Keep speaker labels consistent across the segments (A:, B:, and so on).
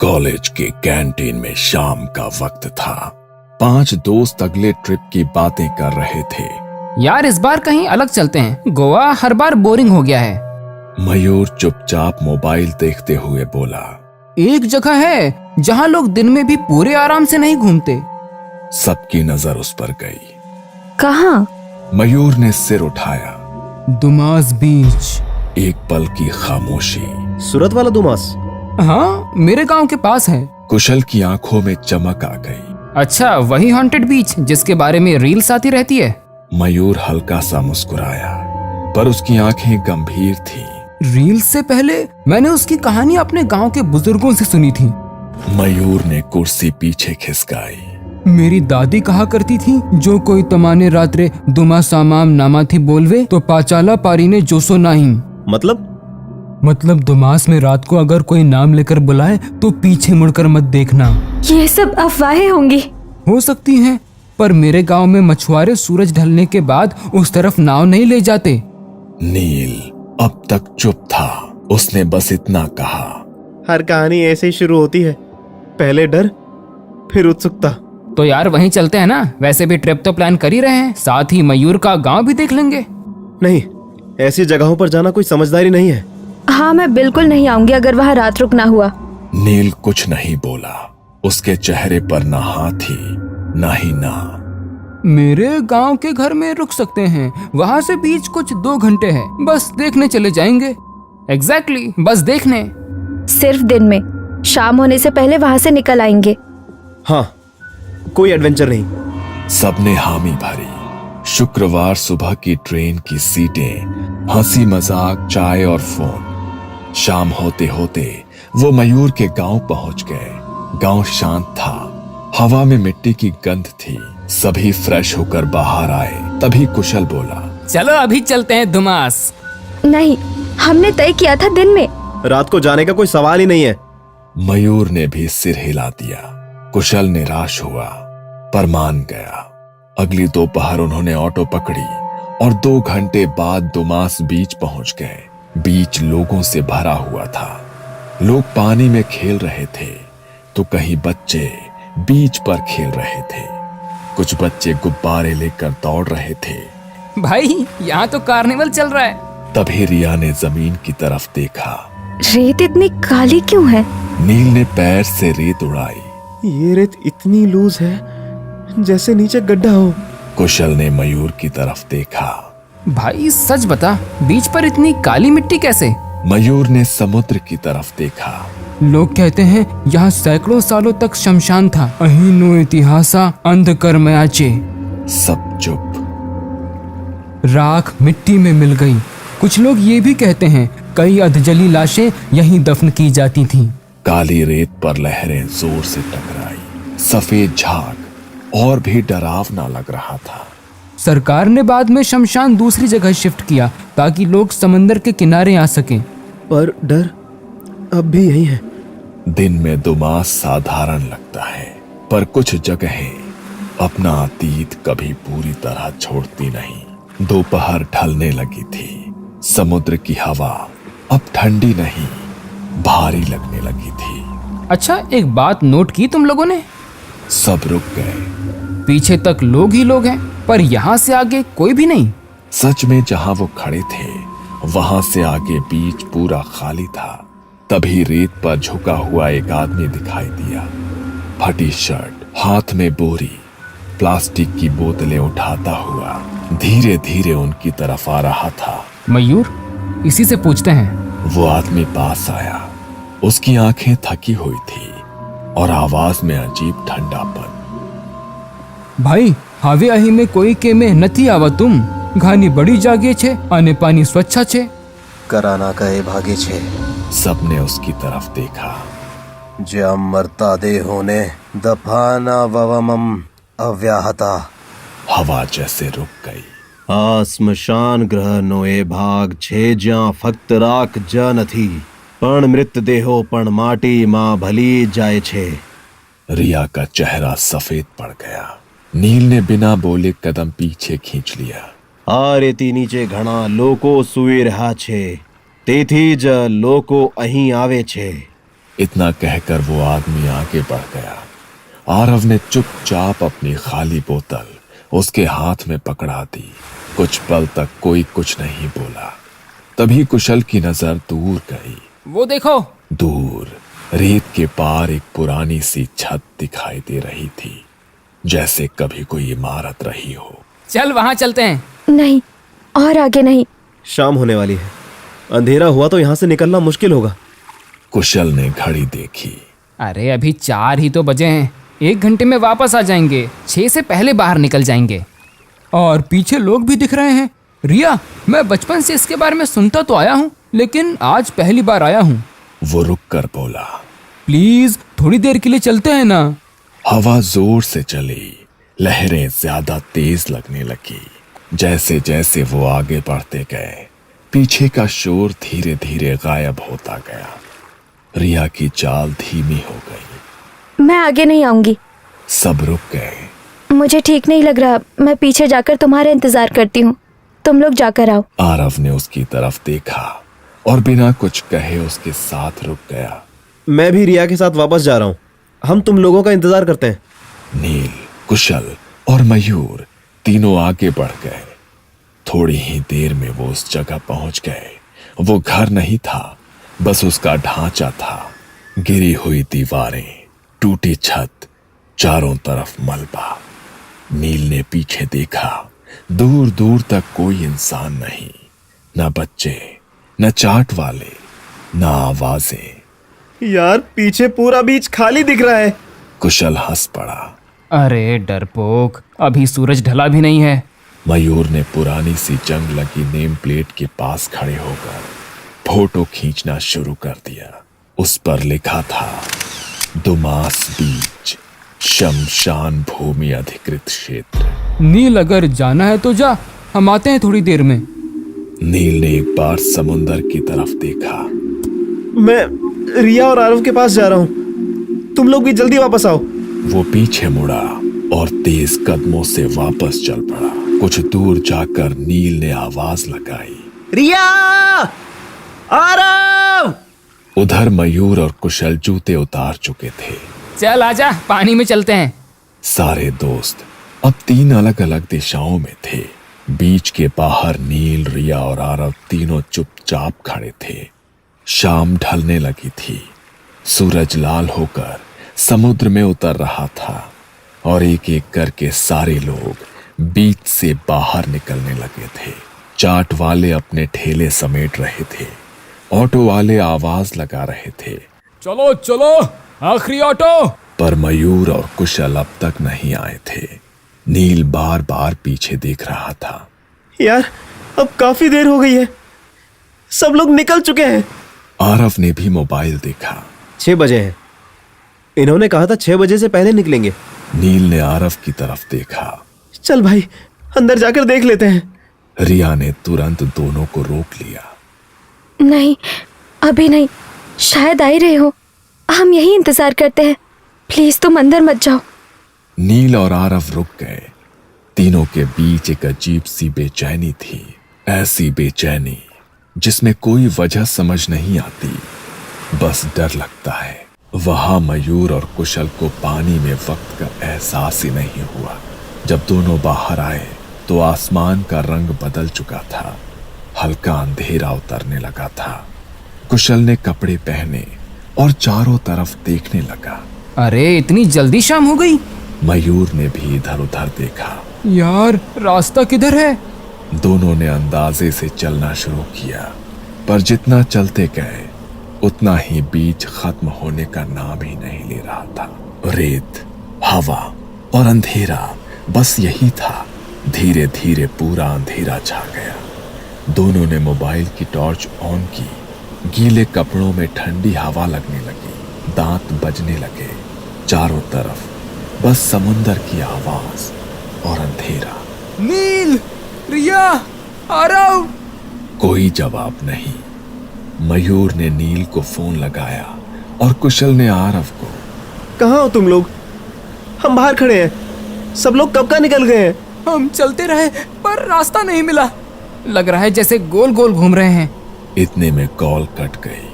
A: College के canteen में शाम का वक्त था। 5 दोस्त अगले ट्रिप की बातें कर रहे थे।
B: यार इस बार कहीं अलग चलते हैं, गोवा हर बार बोरिंग हो गया है।
A: मयूर चुपचाप मोबाइल देखते हुए बोला,
B: एक जगह है जहाँ लोग दिन में भी पूरे आराम से नहीं घूमते।
A: सबकी नजर उस पर गई।
C: कहाँ?
A: मयूर ने सिर उठाया।
B: दुमास बीच।
A: एक पल की खामोशी।
D: सूरत वाला दुमास?
B: हाँ, मेरे गांव के पास है।
A: कुशल की आंखों में चमक आ गई।
B: अच्छा, वही हॉन्टेड बीच जिसके बारे में रील्स आती रहती है।
A: मयूर हल्का सा मुस्कुराया, पर उसकी आंखें गंभीर थी।
B: रील्स से पहले मैंने उसकी कहानी अपने गांव के बुजुर्गों से सुनी थी।
A: मयूर ने कुर्सी पीछे खिसकाई।
B: मेरी दादी कहा करती थी, जो कोई तमाने रात्रे दुमा सामाम नामा थी बोलवे तो पाचाला पारी ने जोसो नाहिम।
D: मतलब
B: दुमास में रात को अगर कोई नाम लेकर बुलाए तो पीछे मुड़कर मत देखना।
C: ये सब अफवाहें होंगी।
B: हो सकती हैं, पर मेरे गांव में मछुआरे सूरज ढलने के बाद उस तरफ नाव नहीं ले जाते।
A: नील अब तक चुप था। उसने बस इतना कहा,
D: हर कहानी ऐसे ही शुरू होती है, पहले डर फिर उत्सुकता।
B: तो यार वहीं चलते हैं ना, वैसे भी ट्रिप तो प्लान कर ही रहे हैं, साथ ही मयूर का गांव भी देख लेंगे।
D: नहीं, ऐसी जगहों पर जाना कोई समझदारी नहीं है।
C: हाँ, मैं बिल्कुल नहीं आऊंगी अगर वहाँ रात रुकना हुआ।
A: नील कुछ नहीं बोला। उसके चेहरे पर ना हाँ थी ना ही ना।
B: मेरे गांव के घर में रुक सकते हैं, वहाँ से बीच कुछ 2 घंटे है, बस देखने चले जाएंगे। एग्जैक्टली, बस देखने।
C: सिर्फ दिन में, शाम होने से पहले वहाँ से निकल आएंगे।
D: हाँ, कोई एडवेंचर नहीं।
A: सबने हामी भरी। शुक्रवार सुबह की ट्रेन की सीटें, हंसी मजाक, चाय और फोन। शाम होते होते वो मयूर के गांव पहुंच गए। गांव शांत था, हवा में मिट्टी की गंध थी। सभी फ्रेश होकर बाहर आए। तभी कुशल बोला,
B: चलो अभी चलते हैं दुमास।
C: नहीं, हमने तय किया था दिन में।
D: रात को जाने का कोई सवाल ही नहीं है।
A: मयूर ने भी सिर हिला दिया। कुशल निराश हुआ पर मान गया। अगली दोपहर उन्होंने ऑटो पकड़ी और 2 घंटे बाद दुमास बीच पहुंच गए। बीच लोगों से भरा हुआ था। लोग पानी में खेल रहे थे तो कहीं बच्चे बीच पर खेल रहे थे। कुछ बच्चे गुब्बारे लेकर दौड़ रहे थे।
B: भाई यहाँ तो कार्निवल चल रहा है।
A: तभी रिया ने जमीन की तरफ देखा।
C: रेत इतनी काली क्यों है?
A: नील ने पैर से रेत उड़ाई।
D: ये रेत इतनी लूज है जैसे नीचे गड्ढा हो।
A: कुशल ने मयूर की तरफ देखा।
B: भाई सच बता, बीच पर इतनी काली मिट्टी कैसे?
A: मयूर ने समुद्र की तरफ देखा।
B: लोग कहते हैं यहाँ सैकड़ों सालों तक शमशान था। अहीनो इतिहासा अंधकर्मयाचे।
A: सब चुप।
B: राख मिट्टी में मिल गई। कुछ लोग ये भी कहते हैं कई अधजली लाशें यहीं दफन की जाती थीं।
A: काली रेत पर लहरें जोर से टकराई। सफेद झाग और भी डरावना लग रहा था।
B: सरकार ने बाद में शमशान दूसरी जगह शिफ्ट किया ताकि लोग समंदर के किनारे आ सकें।
D: पर डर अब भी यही है।
A: दिन में दुमास साधारण लगता है, पर कुछ जगहें अपना अतीत कभी पूरी तरह छोड़ती नहीं। दोपहर ढलने लगी थी। समुद्र की हवा अब ठंडी नहीं, भारी लगने लगी थी।
B: अच्छा, एक बात नोट की तुम लोगों ने?
A: सब रुक गए।
B: पीछे तक लोग ही लोग हैं, पर यहाँ से आगे कोई भी नहीं।
A: सच में जहां वो खड़े थे वहां से आगे बीच पूरा खाली था। तभी रेत पर झुका हुआ एक आदमी दिखाई दिया। फटी शर्ट, हाथ में बोरी, प्लास्टिक की बोतलें उठाता हुआ धीरे धीरे उनकी तरफ आ रहा था।
B: मयूर, इसी से पूछते हैं।
A: वो आदमी पास आया। उसकी आंखें थकी हुई थी और आवाज में अजीब ठंडापन।
B: भाई, हावे अही में कोई के में નથી આવતું। ઘાની બડી જાગે છે અને પાણી સ્વચ્છ છે।
E: कराना कहे भागे छे।
A: सबने उसकी तरफ देखा।
E: ज्याम मरता दे होने दफाना ववमम अव्याहता।
A: हवा जैसे रुक गई।
E: आ स्मशान ग्रह नो ए भाग छे ज्यां फक्त राख ज नथी पण मृतदेहो पण माटी मां भली जाए छे।
A: रिया का चेहरा सफेद पड़ गया। नील ने बिना बोले कदम पीछे खींच लिया।
E: आ रेती नीचे घणा लोको सुई रहा छे, तेथी ज लोको અહીં આવે છે।
A: इतना कहकर वो आदमी आगे बढ़ गया। आरव ने चुपचाप अपनी खाली बोतल उसके हाथ में पकड़ा दी। कुछ पल तक कोई कुछ नहीं बोला। तभी कुशल की नजर दूर गई।
B: वो देखो।
A: दूर रेत के पार एक पुरानी सी छत दिखाई दे रही थी, जैसे कभी कोई इमारत रही हो।
B: चल वहां चलते हैं।
C: नहीं, और आगे नहीं।
D: शाम होने वाली है, अंधेरा हुआ तो यहाँ से निकलना मुश्किल होगा।
A: कुशल ने घड़ी देखी।
B: अरे अभी 4 ही तो बजे हैं, 1 घंटे में वापस आ जाएंगे। 6 से पहले बाहर निकल जाएंगे। और पीछे लोग भी दिख रहे हैं। रिया, मैं बचपन से इसके बारे में सुनता तो आया हूँ, लेकिन आज पहली बार आया हूँ।
A: वो रुक कर बोला,
B: प्लीज थोड़ी देर के लिए चलते हैं ना।
A: हवा जोर से चली, लहरें ज्यादा तेज लगने लगी। जैसे जैसे वो आगे बढ़ते गए, पीछे का शोर धीरे धीरे गायब होता गया। रिया की चाल धीमी हो गई।
C: मैं आगे नहीं आऊंगी।
A: सब रुक गए।
C: मुझे ठीक नहीं लग रहा। मैं पीछे जाकर तुम्हारा इंतजार करती हूँ। तुम लोग जाकर आओ।
A: आरव ने उसकी तरफ देखा और बिना कुछ कहे उसके साथ रुक गया।
D: मैं भी रिया के साथ वापस जा रहा हूँ। हम तुम लोगों का इंतजार करते हैं।
A: नील, कुशल और मयूर तीनों आगे बढ़ गए। थोड़ी ही देर में वो उस जगह पहुंच गए। वो घर नहीं था, बस उसका ढांचा था। गिरी हुई दीवारें, टूटी छत, चारों तरफ मलबा। नील ने पीछे देखा। दूर दूर तक कोई इंसान नहीं, न बच्चे, न चाट वाले, न आवाजें।
D: यार, पीछे पूरा बीच खाली दिख रहा है।
A: कुशल हंस पड़ा।
B: अरे डरपोक, अभी सूरज ढला भी नहीं है।
A: मयूर ने पुरानी सी जंग लगी नेम प्लेट के पास खड़े होकर फोटो खींचना शुरू कर दिया। उस पर लिखा था, दुमास बीच, शमशान भूमि अधिकृत क्षेत्र।
B: नील, अगर जाना है तो जा, हम आते हैं थोड़ी देर में।
A: नील ने एक बार समुंदर की तरफ देखा।
D: मैं रिया और आरव के पास जा रहा हूँ। तुम लोग भी जल्दी वापस आओ।
A: वो पीछे मुड़ा और तेज कदमों से वापस चल पड़ा। कुछ दूर जाकर नील ने आवाज लगाई,
D: रिया, आरव।
A: उधर मयूर और कुशल जूते उतार चुके थे।
B: चल आजा, पानी में चलते हैं।
A: सारे दोस्त अब 3 अलग अलग दिशाओं में थे। बीच के बाहर नील, रिया और आरव तीनों चुपचाप खड़े थे। शाम ढलने लगी थी। सूरज लाल होकर समुद्र में उतर रहा था और एक एक करके सारे लोग बीच से बाहर निकलने लगे थे। चाट वाले अपने ठेले समेट रहे थे। ऑटो वाले आवाज लगा रहे थे,
B: चलो चलो, आखिरी ऑटो।
A: पर मयूर और कुशल अब तक नहीं आए थे। नील बार बार पीछे देख रहा था।
D: यार, अब काफी देर हो गई है। सब लोग निकल चुके हैं।
A: आरव ने भी मोबाइल देखा।
D: 6 बजे हैं। इन्होंने कहा था 6 बजे से पहले निकलेंगे।
A: नील ने आरव की तरफ देखा।
D: चल भाई, अंदर जाकर देख लेते हैं।
A: रिया ने तुरंत दोनों को रोक लिया।
C: नहीं, अभी नहीं। शायद आ ही रहे हो। हम यही इंतजार करते हैं। प्लीज तुम अंदर मत जाओ।
A: नील और आरव रुक गए। तीनों के बीच एक अजीब सी बेचैनी थी। ऐसी बेचैनी जिसमें कोई वजह समझ नहीं आती, बस डर लगता है। वहां मयूर और कुशल को पानी में वक्त का एहसास ही नहीं हुआ। जब दोनों बाहर आए तो आसमान का रंग बदल चुका था। हल्का अंधेरा उतरने लगा था। कुशल ने कपड़े पहने और चारों तरफ देखने लगा।
B: अरे इतनी जल्दी शाम हो गई।
A: मयूर ने भी इधर उधर देखा।
B: यार, रास्ता किधर है?
A: दोनों ने अंदाजे से चलना शुरू किया, पर जितना चलते गए उतना ही बीच खत्म होने का नाम ही नहीं ले रहा था। रेत, हवा और अंधेरा, बस यही था। धीरे धीरे पूरा अंधेरा छा गया। दोनों ने मोबाइल की टॉर्च ऑन की। गीले कपड़ों में ठंडी हवा लगने लगी। दांत बजने लगे। चारों तरफ बस समुंदर की आवाज और अंधेरा।
B: नील, रिया, आरव।
A: कोई जवाब नहीं। मयूर ने नील को फोन लगाया और कुशल ने आरव को।
D: कहाँ हो तुम लोग? हम बाहर खड़े हैं। सब लोग कब का निकल गए हैं।
B: हम चलते रहे पर रास्ता नहीं मिला। लग रहा है जैसे गोल गोल घूम रहे हैं।
A: इतने में कॉल कट गई।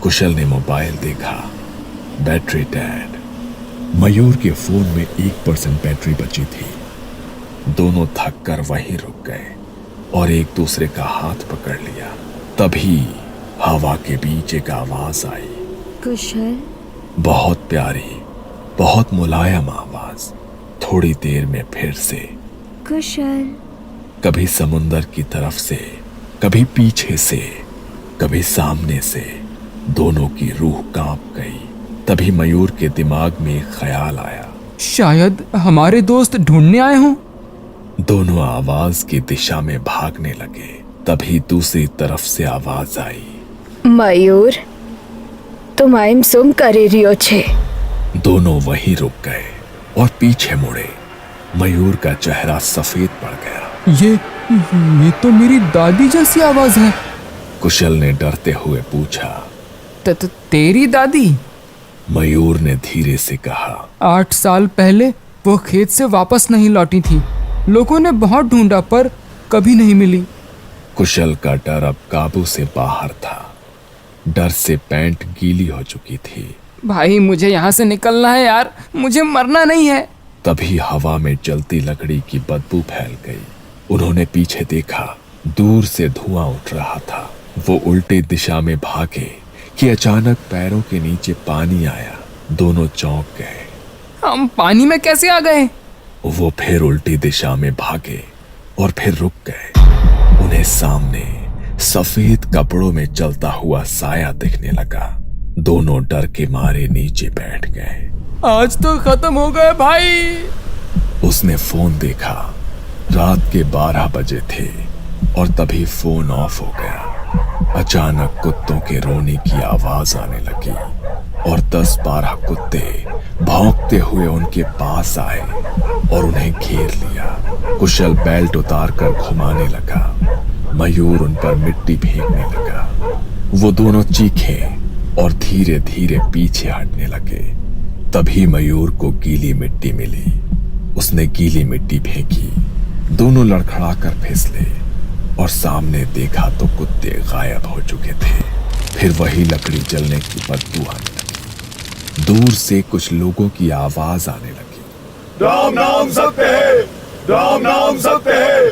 A: कुशल ने मोबाइल देखा, बैटरी डेड। मयूर के फोन में 1% बैटरी बची थी। दोनों थक कर वहीं रुक गए और एक दूसरे का हाथ पकड़ लिया। तभी हवा के बीच एक आवाज आई,
C: कुशल।
A: बहुत प्यारी, बहुत मुलायम आवाज। थोड़ी देर में फिर से,
C: कुशल।
A: कभी समुंदर की तरफ से, कभी पीछे से, कभी सामने से। दोनों की रूह कांप गई। तभी मयूर के दिमाग में एक ख्याल आया,
B: शायद हमारे दोस्त ढूंढने आए हों।
A: दोनों आवाज की दिशा में भागने लगे। तभी दूसरी तरफ से आवाज आई,
C: मयूर, तुम आइम सुम करे रियो छे।
A: दोनों वहीं रुक गए और पीछे मुड़े। मयूर का चेहरा सफेद पड़ गया।
B: ये तो मेरी दादी जैसी आवाज है।
A: कुशल ने डरते हुए पूछा,
B: तेरी दादी?
A: मयूर ने धीरे से कहा,
B: 8 साल पहले वो खेत से वापस नहीं लौटी थी। लोगों ने बहुत ढूंढा पर कभी नहीं मिली।
A: कुशल का डर अब काबू से बाहर था। डर से पैंट गीली हो चुकी थी।
B: भाई मुझे यहाँ से निकलना है यार, मुझे मरना नहीं है।
A: तभी हवा में जलती लकड़ी की बदबू फैल गई। उन्होंने पीछे देखा, दूर से धुआं उठ रहा था। वो उल्टे दिशा में भागे कि अचानक पैरों के नीचे पानी आया। दोनों चौंक गए।
B: हम पानी में कैसे आ गए?
A: वो फिर उल्टी दिशा में भागे और फिर रुक गए। उन्हें सामने सफेद कपड़ों में चलता हुआ साया दिखने लगा। दोनों डर के मारे नीचे बैठ गए।
B: आज तो खत्म हो गए भाई।
A: उसने फोन देखा। रात के 12 बजे थे और तभी फोन ऑफ हो गया। अचानक कुत्तों के रोने की आवाज आने लगी और 10-12 कुत्ते भौंकते हुए उनके पास आए और उन्हें घेर लिया। कुशल बेल्ट उतार कर घुमाने लगा। मयूर उन पर मिट्टी फेंकने लगा। वो दोनों चीखे और धीरे धीरे पीछे हटने लगे। तभी मयूर को गीली मिट्टी मिली। उसने गीली मिट्टी फेंकी। दोनों लड़खड़ा कर फिसले और सामने देखा तो कुत्ते गायब हो चुके थे। फिर वही लकड़ी जलने की बदबू आने लगी। दूर से कुछ लोगों की आवाज आने लगी,
F: राम नाम सत्य है, राम नाम सत्य है।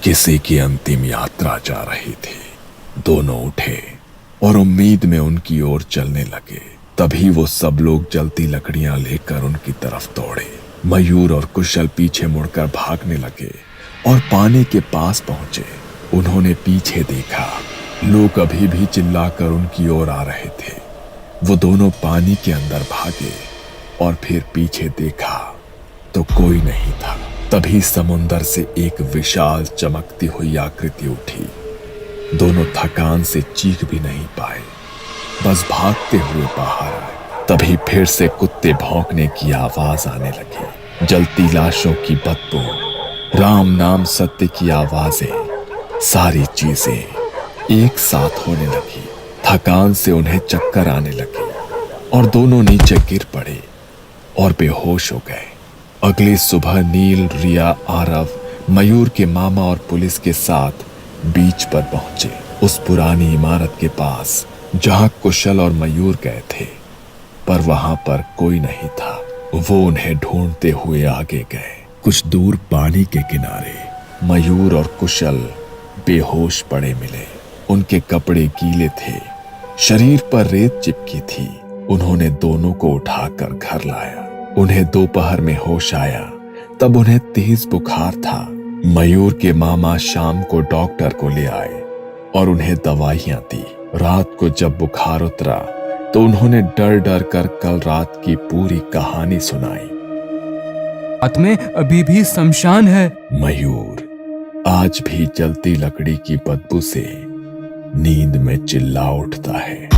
A: किसी की अंतिम यात्रा जा रही थी। दोनों उठे और उम्मीद में उनकी ओर चलने लगे। तभी वो सब लोग जलती लकड़ियां लेकर उनकी तरफ दौड़े। मयूर और कुशल पीछे मुड़कर भागने लगे और पानी के पास पहुंचे। उन्होंने पीछे देखा, लोग अभी भी चिल्लाकर उनकी ओर आ रहे थे। वो दोनों पानी के अंदर भागे और फिर पीछे देखा तो कोई नहीं था। तभी समुंदर से एक विशाल चमकती हुई आकृति उठी। दोनों थकान से चीख भी नहीं पाए, बस भागते हुए बाहर आए। तभी फिर से कुत्ते भौंकने की आवाज आने लगी। जलती लाशों की बदबू, राम नाम सत्य की आवाजें, सारी चीजें एक साथ होने लगी। थकान से उन्हें चक्कर आने लगी और दोनों नीचे गिर पड़े और बेहोश हो गए। अगली सुबह नील, रिया, आरव, मयूर के मामा और पुलिस के साथ बीच पर पहुंचे, उस पुरानी इमारत के पास जहां कुशल और मयूर गए थे। पर वहां पर कोई नहीं था। वो उन्हें ढूंढते हुए आगे गए। कुछ दूर पानी के किनारे मयूर और कुशल बेहोश पड़े मिले। उनके कपड़े गीले थे, शरीर पर रेत चिपकी थी। उन्होंने दोनों को उठाकर घर लाया। उन्हें दोपहर में होश आया, तब उन्हें तेज बुखार था। मयूर के मामा शाम को डॉक्टर को ले आए और उन्हें दवाइयां दी। रात को जब बुखार उतरा तो उन्होंने डर डर कर कल रात की पूरी कहानी सुनाई।
B: रात में अभी भी शमशान है।
A: मयूर आज भी जलती लकड़ी की बदबू से नींद में चिल्ला उठता है।